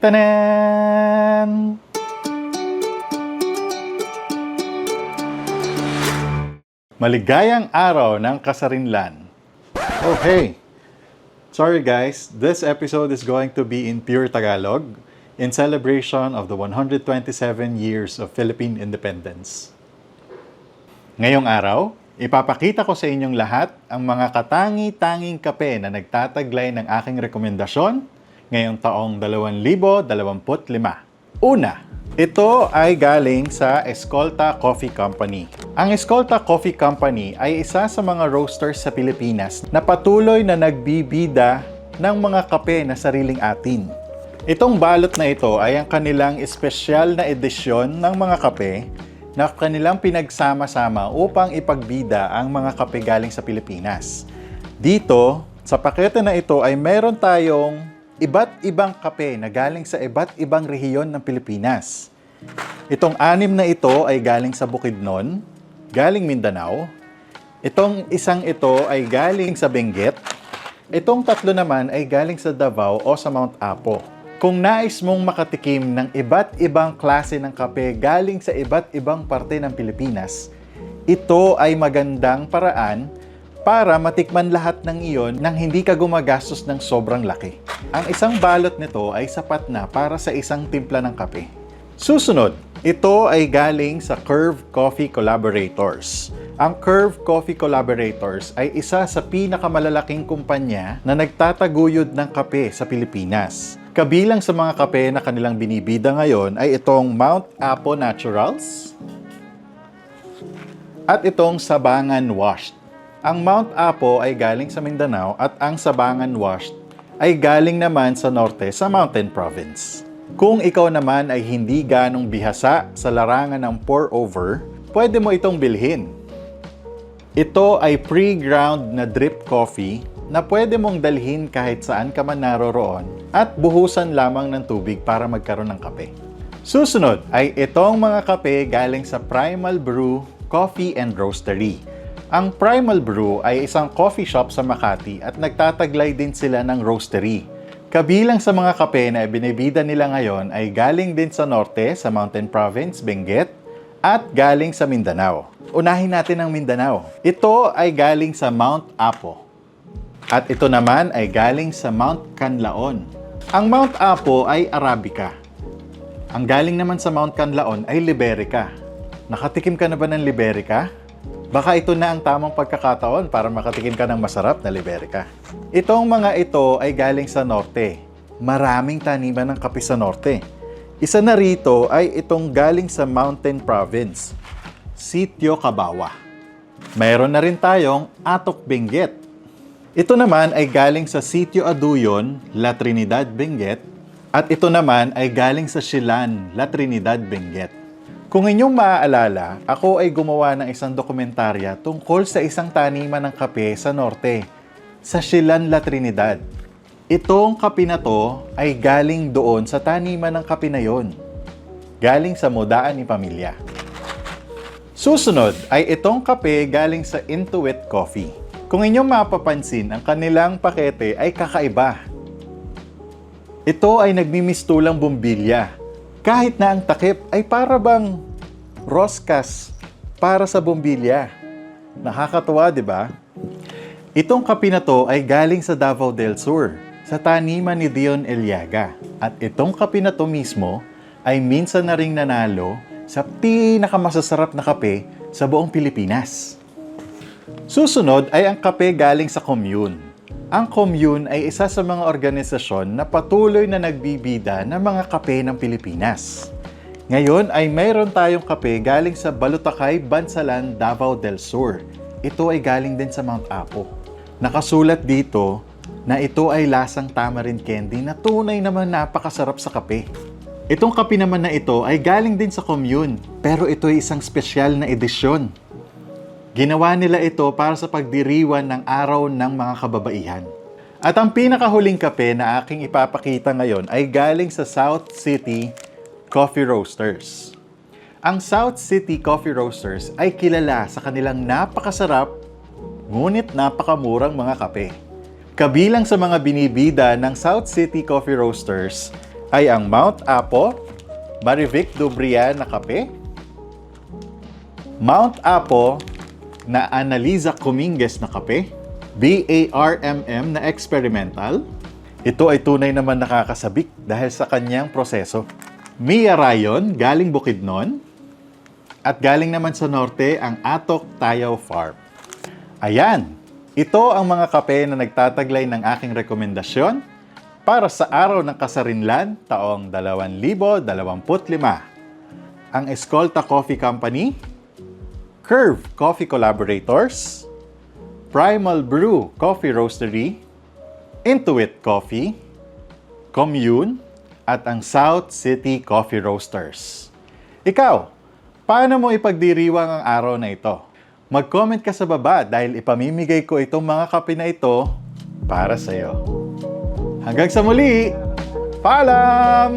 Tanan! Maligayang araw ng kasarinlan. Oh, hey! Sorry guys, this episode is going to be in pure Tagalog in celebration of the 127 years of Philippine independence. Ngayong araw, ipapakita ko sa inyong lahat ang mga katangi-tanging kape na nagtataglay ng aking rekomendasyon ngayong taong 2025. Una, ito ay galing sa Escolta Coffee Company. Ang Escolta Coffee Company ay isa sa mga roasters sa Pilipinas na patuloy na nagbibida ng mga kape na sariling atin. Itong balot na ito ay ang kanilang espesyal na edisyon ng mga kape na kanilang pinagsama-sama upang ipagbida ang mga kape galing sa Pilipinas. Dito, sa pakete na ito ay meron tayong iba't ibang kape na galing sa iba't ibang rehiyon ng Pilipinas. Itong 6 na ito ay galing sa Bukidnon, galing Mindanao. Itong isang ito ay galing sa Benguet. Itong 3 naman ay galing sa Davao o sa Mount Apo. Kung nais mong makatikim ng iba't ibang klase ng kape galing sa iba't ibang parte ng Pilipinas, ito ay magandang paraan para matikman lahat ng iyon nang hindi ka gumagastos ng sobrang laki. Ang isang balot nito ay sapat na para sa isang timpla ng kape. Susunod, ito ay galing sa Curve Coffee Collaborators. Ang Curve Coffee Collaborators ay isa sa pinakamalalaking kumpanya na nagtataguyod ng kape sa Pilipinas. Kabilang sa mga kape na kanilang binibida ngayon ay itong Mount Apo Naturals at itong Sabangan Washed. Ang Mount Apo ay galing sa Mindanao at ang Sabangan Washed ay galing naman sa norte sa Mountain Province. Kung ikaw naman ay hindi ganong bihasa sa larangan ng pour-over, pwede mo itong bilhin. Ito ay pre-ground na drip coffee na pwede mong dalhin kahit saan ka man naroroon at buhusan lamang ng tubig para magkaroon ng kape. Susunod ay itong mga kape galing sa Primal Brew Coffee and Roastery. Ang Primal Brew ay isang coffee shop sa Makati at nagtataglay din sila ng roastery. Kabilang sa mga kape na binibida nila ngayon ay galing din sa norte, sa Mountain Province, Benguet, at galing sa Mindanao. Unahin natin ang Mindanao. Ito ay galing sa Mount Apo. At ito naman ay galing sa Mount Canlaon. Ang Mount Apo ay Arabica. Ang galing naman sa Mount Canlaon ay Liberica. Nakatikim ka na ba ng Liberica? Baka ito na ang tamang pagkakataon para makatikim ka ng masarap na Liberica. Itong mga ito ay galing sa norte. Maraming taniman ng kape sa norte. Isa na rito ay itong galing sa Mountain Province, Sitio Cabawa. Mayroon na rin tayong Atok Benguet. Ito naman ay galing sa Sitio Aduyon, La Trinidad, Benguet. At ito naman ay galing sa Silan, La Trinidad, Benguet. Kung inyong maaalala, ako ay gumawa ng isang dokumentarya tungkol sa isang taniman ng kape sa norte, sa Silan, La Trinidad. Itong kape na to ay galing doon sa taniman ng kape na yon. Galing sa mudaan ni pamilya. Susunod ay itong kape galing sa Intuit Coffee. Kung inyong mapapansin, ang kanilang pakete ay kakaiba. Ito ay nagmimistulang bumbilya. Kahit na ang takip ay para bang roskas para sa bumbilya. Nakakatuwa, di ba? Itong kape na to ay galing sa Davao del Sur, sa taniman ni Dion Eliaga. At itong kape na to mismo ay minsan na ring nanalo sa pinakamasasarap na kape sa buong Pilipinas. Susunod ay ang kape galing sa Commune. Ang Commune ay isa sa mga organisasyon na patuloy na nagbibida ng mga kape ng Pilipinas. Ngayon ay mayroon tayong kape galing sa Balutakay, Bansalan, Davao del Sur. Ito ay galing din sa Mount Apo. Nakasulat dito na ito ay lasang tamarind candy na tunay naman napakasarap sa kape. Itong kape naman na ito ay galing din sa Commune, pero ito ay isang espesyal na edisyon. Ginawa nila ito para sa pagdiriwan ng araw ng mga kababaihan. At ang pinakahuling kape na aking ipapakita ngayon ay galing sa South City Coffee Roasters. Ang South City Coffee Roasters ay kilala sa kanilang napakasarap ngunit napakamurang mga kape. Kabilang sa mga binibida ng South City Coffee Roasters ay ang Mount Apo Marivic Dubrian na kape, Mount Apo na Analiza Cominguez na kape, BARMM na experimental. Ito ay tunay naman nakakasabik dahil sa kanyang proseso. Mia Rayon galing Bukidnon at galing naman sa norte ang Atok Tayaw Farm. Ayan, ito ang mga kape na nagtataglay ng aking rekomendasyon para sa araw ng Kasarinlan taong 2025. Ang Escolta Coffee Company, Curve Coffee Collaborators, Primal Brew Coffee Roastery, Intuit Coffee, Commune, at ang South City Coffee Roasters. Ikaw, paano mo ipagdiriwang ang araw na ito? Mag-comment ka sa baba dahil ipamimigay ko itong mga kape na ito para sa iyo. Hanggang sa muli! Paalam!